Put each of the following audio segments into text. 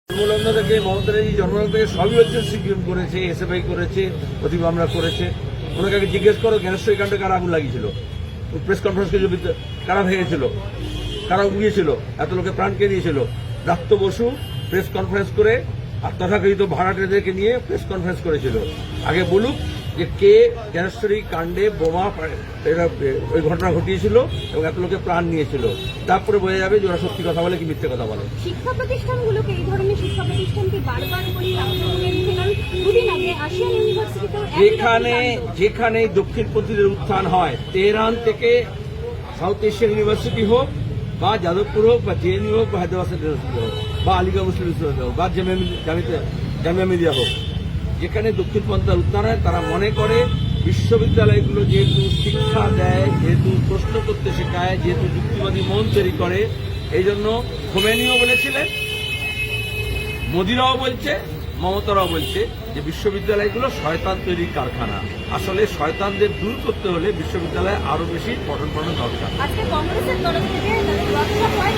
জন্মলগ্ন থেকে মমতা ব্যানার্জি জন্মলগ্ন থেকে সবই হচ্ছে সিকিউর করেছে, এসএফআই করেছে, প্রতি মামলা করেছে। ওনাকে আগে জিজ্ঞেস করো জ্ঞানেশ্বরী কাণ্ডে কারা আগুন লাগিয়েছিল, প্রেস কনফারেন্স কারা ভেঙেছিল, কারা উড়িয়েছিল, এত লোকে প্রাণ কে নিয়েছিল। ব্রাত্য বসু প্রেস কনফারেন্স করে আর তথাকথিত ভাড়াটেদেরকে নিয়ে প্রেস কনফারেন্স করেছিল। আগে বলুক যে কে জ্ঞানেশ্বরী কাণ্ডে বোমা ওই ঘটনা ঘটিয়েছিল এবং এত লোকে প্রাণ নিয়েছিল, তারপরে বোঝা যাবে যে ওরা সত্যি কথা বলে কি মিথ্যে কথা বলে। শিক্ষা প্রতিষ্ঠানগুলোকে এই ধরনের শিক্ষা প্রতিষ্ঠানকে বারবার করে আক্রমণের কারণ দুদিন আগে আসিয়ান ইউনিভার্সিটিতেও যেখানে দক্ষিণপন্থীদের উত্থান হয়, তেহরান থেকে সাউথ এশিয়ান ইউনিভার্সিটি হোক বা যাদবপুর হোক বা জেএনইউ হোক বা হায়দ্রাবাদ ইউনিভার্সিটি হোক বা আলিগড় মুসলিম বিশ্ববিদ্যালয় হোক বা জামিয়া মিলিয়া হোক, যেখানে দক্ষিণপন্থার উত্থান হয় তারা মনে করে বিশ্ববিদ্যালয়গুলো যেহেতু শিক্ষা দেয়, যেহেতু প্রশ্ন করতে শেখায়, যেহেতু যুক্তিবাদী মন তৈরি করে, এই জন্য খোমেনিও বলেছিলেন, মোদিরাও বলছে, মমতারাও বলছে যে বিশ্ববিদ্যালয়গুলো শয়তান তৈরির কারখানা। আসলে শয়তানদের দূর করতে হলে বিশ্ববিদ্যালয়ে আরো বেশি পঠন পাঠন দরকার। আজকে কংগ্রেসের তরফ থেকে ওয়ার্কশপ হয়,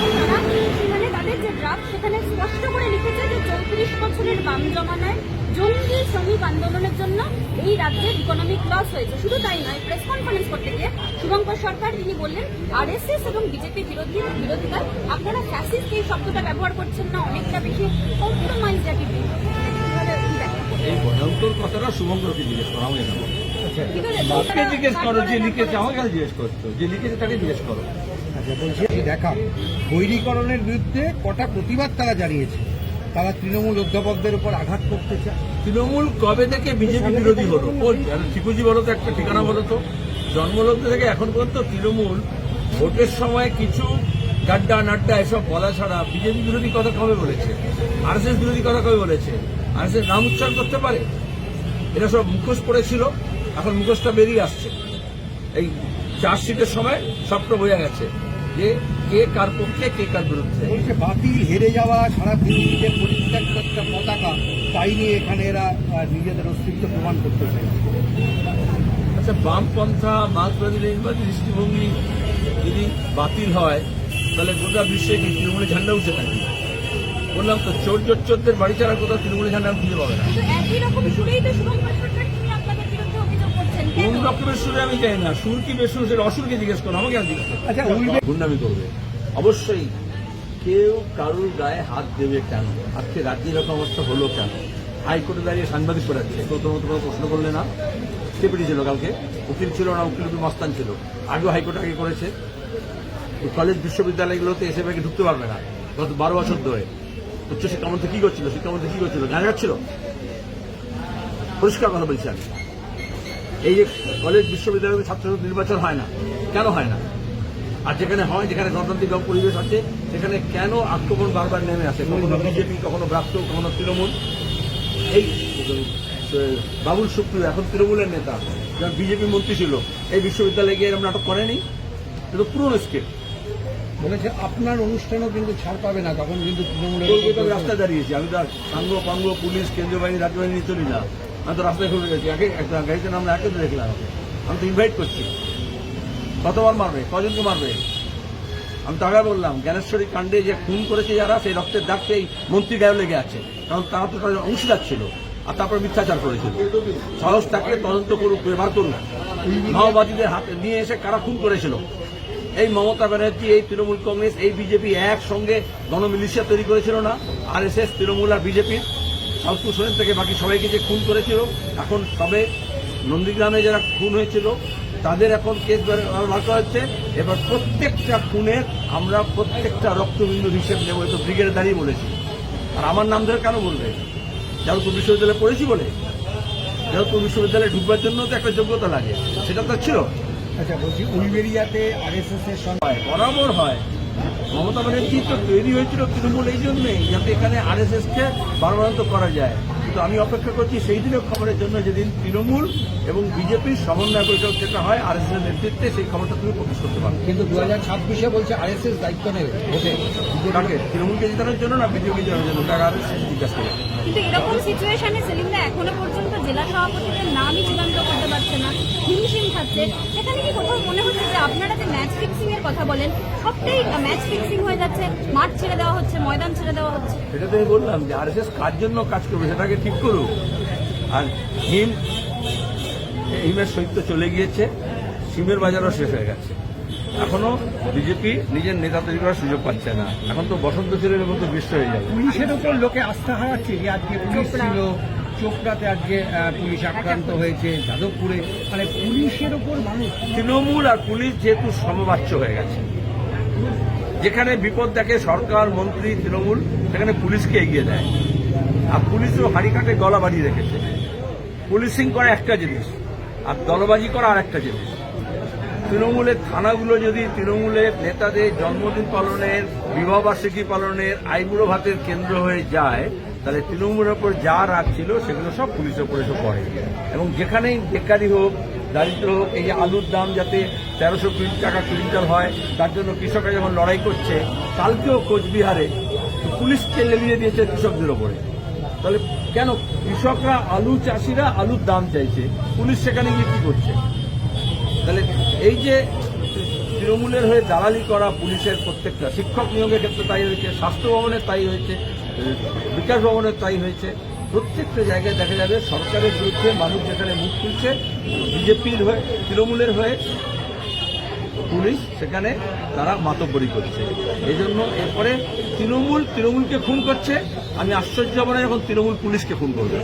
মানে তাদের যে ড্রাফট সেখানে স্পষ্ট করে লিখেছে যে 34 বছরের বাম জমানায় জঙ্গি শ্রমিক আন্দোলনের জন্য এই রাজ্যের ইকোনমিক লস হয়েছে। শুধু তাই নয়, প্রেস কনফারেন্স করতে গিয়ে শুভঙ্কর সরকার তিনি বললেন আরএসএস এবং বিজেপি বিরোধিতায় আপনারা ফ্যাসিস্ট এই শব্দটা ব্যবহার করছেন না, অনেকটা বেশি কম্প্রোমাইজ অ্যাটিটিউড। এই ভয়ঙ্কর কথাটা শুভঙ্করকে জিজ্ঞেস করো, আমি জানাবো। তাকে জিজ্ঞেস করো যে লিখেছে, আমাকে কেন জিজ্ঞেস করছো? যে লিখেছে তাকে জিজ্ঞেস করো। আচ্ছা, বলছি দেখা বৈরীকরণের বিরুদ্ধে কটা প্রতিবাদ তারা জানিয়েছে। তারা তৃণমূল অধ্যাপকদের উপর আঘাত করতে চায়। তৃণমূল কবে থেকে বিজেপি বিরোধী হলো? ঠিকুজি বলো তো, একটা ঠিকানা বলো তো। জন্মলগ্ন থেকে এখন পর্যন্ত তৃণমূল ভোটের সময় কিছু গাড্ডা নাড্ডা এসব বলা ছাড়া বিজেপি বিরোধী কথা কবে বলেছে? আরএসএস বিরোধী কথা কবে বলেছে? আরএসএস নাম উচ্চারণ করতে পারে? এটা সব মুখোশ পড়েছিল, এখন মুখোশটা বেরিয়ে আসছে। এই চার্জশিটের সময় সবটা বোঝা গেছে যে কে কার পক্ষে, কে কার বিরুদ্ধে। বলছে বাতিল হেরে যাওয়া সারা পৃথিবীতে পরিত্যক্ত একটা পতাকা, তাই নিয়ে এখানে এরা নিজেদের অস্তিত্ব প্রমাণ করতে চায়। আচ্ছা, বামপন্থা মার্ক্সবাদী লেনিনবাদী দৃষ্টিভঙ্গি যদি বাতিল হয় তাহলে গোটা বিশ্বে কি তৃণমূলের ঝান্ডা উঠছে নাকি? বললাম তো, চোরদের বাড়ি ছাড়া কোথাও তৃণমূলের ঝান্ডা খুঁজে পাবে না। একই রকম সুরেই তো শুভঙ্কর সরকার তিনি আপনাদের বিরুদ্ধে অভিযোগ করছেন। কোন রকমের সুরে আমি চাই না, সুর কি বেসুর সেটা অসুরকে জিজ্ঞেস করো, আমাকে আমি জিজ্ঞেস করো। আচ্ছা, গুন্ডামি করবে অবশ্যই। কেউ কারুর গায়ে হাত দেবে কেন? আজকে রাজ্যে এরকম অবস্থা হলো কেন? হাইকোর্টে দাঁড়িয়ে সাংবাদিক করাচ্ছে, প্রথমত প্রশ্ন করলে না? ডেপুটি ছিল, কালকে উকিল ছিল না, উকিল মস্তান ছিল, আগেও হাইকোর্ট আগে করেছে। কলেজ বিশ্ববিদ্যালয়গুলোতে এসে ব্যাগে ঢুকতে পারবে না গত 12 বছর ধরে। উচ্চ শিক্ষামন্ত্রী কি করছিল? শিক্ষামন্ত্রী কি করছিল? গান গাচ্ছিল। পরিষ্কার কথা বলছি আমি। এই যে কলেজ বিশ্ববিদ্যালয়ের ছাত্র নির্বাচন হয় না, কেন হয় না? আর যেখানে হয়, যেখানে গণতান্ত্রিক পরিবেশ আছে, সেখানে কেন আক্রমণ বারবার নেমে আসে? কখনো বিজেপি, কখনো ব্রাত্য, কখনো তৃণমূল। এই বাবুল সুপ্রিয় এখন তৃণমূলের নেতা, যারা বিজেপি মন্ত্রী ছিল, এই বিশ্ববিদ্যালয়ে গিয়ে এরকম নাটক করেনি। এটা পুরনো স্কেল। বলেছে আপনার অনুষ্ঠানও কিন্তু ছাড় পাবে না, তখন কিন্তু তৃণমূলের কলকাতায় রাস্তায় দাঁড়িয়েছি আমি। তো সাঙ্গ পাঙ্গ পুলিশ, কেন্দ্রীয় বাহিনী, রাজ্য বাহিনী চলি না। আমি তো রাস্তায় ঘুরে গেছি, আগে একটা গাড়িতে নামলে একে দেখলাম। আমি তো ইনভাইট করছি, কতবার মারবে, কজনকে মারবে? আমি তো আগে বললাম, জ্ঞানেশ্বরী কাণ্ডে যে খুন করেছে যারা, সেই রক্তের দাগকে এই মন্ত্রী গায়ে লেগে আছে, কারণ তারা তো তাদের অংশীদার ছিল। আর তারপর মিথ্যাচার করেছিল। সাহস থাকলে তদন্ত করুক, ব্যবহার করুক। মাওবাদীদের হাতে নিয়ে এসে কারা খুন করেছিল? এই মমতা ব্যানার্জি, এই তৃণমূল কংগ্রেস, এই বিজেপি একসঙ্গে গণমিলিশিয়া তৈরি করেছিল না? আরএসএস, তৃণমূল আর বিজেপির সাউথ সোরেন থেকে বাকি সবাইকে যে খুন করেছিল, এখন সবে নন্দীগ্রামে যারা খুন হয়েছিল তাদের এখন কেস বার করা হচ্ছে। এবার প্রত্যেকটা খুনের আমরা প্রত্যেকটা রক্তবিন্দুর হিসেব নেব। তো ব্রিগেডে দাঁড়িয়ে বলেছি। আর আমার নাম ধরে কেন বলবে? যাদবপুর বিশ্ববিদ্যালয়ে পড়েছি বলে? যাদবপুর বিশ্ববিদ্যালয়ে ঢুকবার জন্য তো একটা যোগ্যতা লাগে, সেটা তো ছিল। আচ্ছা, বলছি উলবেরিয়াতে আরএসএস এর সঙ্গে বরাবর হয়। মমতা ব্যানার্জি তো তৈরি হয়েছিল তৃণমূল এই জন্যই, যাতে এখানে আরএসএস কে বারবারান্ত করা যায়। কিন্তু আমি অপেক্ষা করছি সেই দিনের খবরের জন্য, যেদিন তৃণমূল এবং বিজেপির সমন্বয় বৈঠক যেটা হয় আরএসএস এর নেতৃত্বে, সেই খবরটা তুমি প্রকাশ করতে পারবে। কিন্তু 2026-এ বলছে আরএসএস দায়িত্ব নেবে ভোটে। কাকে? তৃণমূলকে জেতানোর জন্য না বিজেপি জেতানোর জন্য? ওটা আরএসএস জিজ্ঞাসা করে। কিন্তু এরকম সিচুয়েশনে সেলিমদা এখনো পর্যন্ত জেলা সভাপতিদের নামই চূড়ান্ত করতে পারছে না, হিমশিম খাচ্ছে। সেখানে কি কোথাও মনে হচ্ছে যে আপনারা যে ম্যাচ ফিক্সিং এর কথা বলেন, সবটাই ম্যাচ ফিক্সিং হয়ে যাচ্ছে, মাঠ ছেড়ে দেওয়া হচ্ছে, ময়দান ছেড়ে দেওয়া হচ্ছে? সেটা তো আমি বললাম যে আরএসএস কার জন্য কাজ করবে সেটাকে ঠিক করুক। আর হিমের সহিত চলে গিয়েছে, সিমের বাজারও শেষ হয়ে গেছে। এখনো বিজেপি নিজের নেতা তৈরি করার সুযোগ পাচ্ছে না। এখন তো বসন্ত ছেলের মতো গ্রীষ্ম হয়ে যাবে। পুলিশের উপর লোকে আস্থা হারাচ্ছে, যে আজকে পুলিশ ছিল চোপড়াতে, আজকে পুলিশ আক্রান্ত হয়েছে যাদবপুরে, মানে পুলিশের উপর মানুষ। তৃণমূল আর পুলিশ যেহেতু সমবাচ্য হয়ে গেছে, যেখানে বিপদ দেখে সরকার মন্ত্রী তৃণমূল, সেখানে পুলিশকে এগিয়ে দেয়। আর পুলিশও হাড়িকাটে গলা বাড়িয়ে রেখেছে। পুলিশিং করা একটা জিনিস, আর দলবাজি করা আর একটা জিনিস। তৃণমূলের থানাগুলো যদি তৃণমূলের নেতাদের জন্মদিন পালনের, বিবাহবার্ষিকী পালনের, আইবুড়ো ভাতের কেন্দ্র হয়ে যায়, তাহলে তৃণমূলের ওপর যা রাগ ছিল সেগুলো সব পুলিশের উপর এসে পড়ে। এবং যেখানেই বেকারি হোক, দারিদ্র হোক, এই যে আলুর দাম যাতে 1300 টাকা কুইন্টাল হয়, তার জন্য কৃষকরা যখন লড়াই করছে, কালকেও কোচবিহারে পুলিশকে লেলিয়ে দিয়েছে কৃষকদের ওপরে। তাহলে কেন কৃষকরা, আলু চাষিরা আলুর দাম চাইছে, পুলিশ সেখানে গিয়ে কি করছে? তাহলে এই যে তৃণমূলের হয়ে দালালি করা পুলিশের প্রত্যেকটা, শিক্ষক নিয়োগের ক্ষেত্রে তাই হয়েছে, স্বাস্থ্য ভবনের তাই হয়েছে, বিকাশ ভবনের তাই হয়েছে, প্রত্যেকটা জায়গায় দেখা যাবে সরকারের বিরুদ্ধে মানুষ যেখানে মুখ খুলছে, বিজেপির হয়ে, তৃণমূলের হয়ে পুলিশ সেখানে তারা মাতব্বরি করছে। এই জন্য এরপরে তৃণমূলকে খুন করছে। আমি আশ্চর্য হব না যখন তৃণমূল পুলিশকে খুন করবে।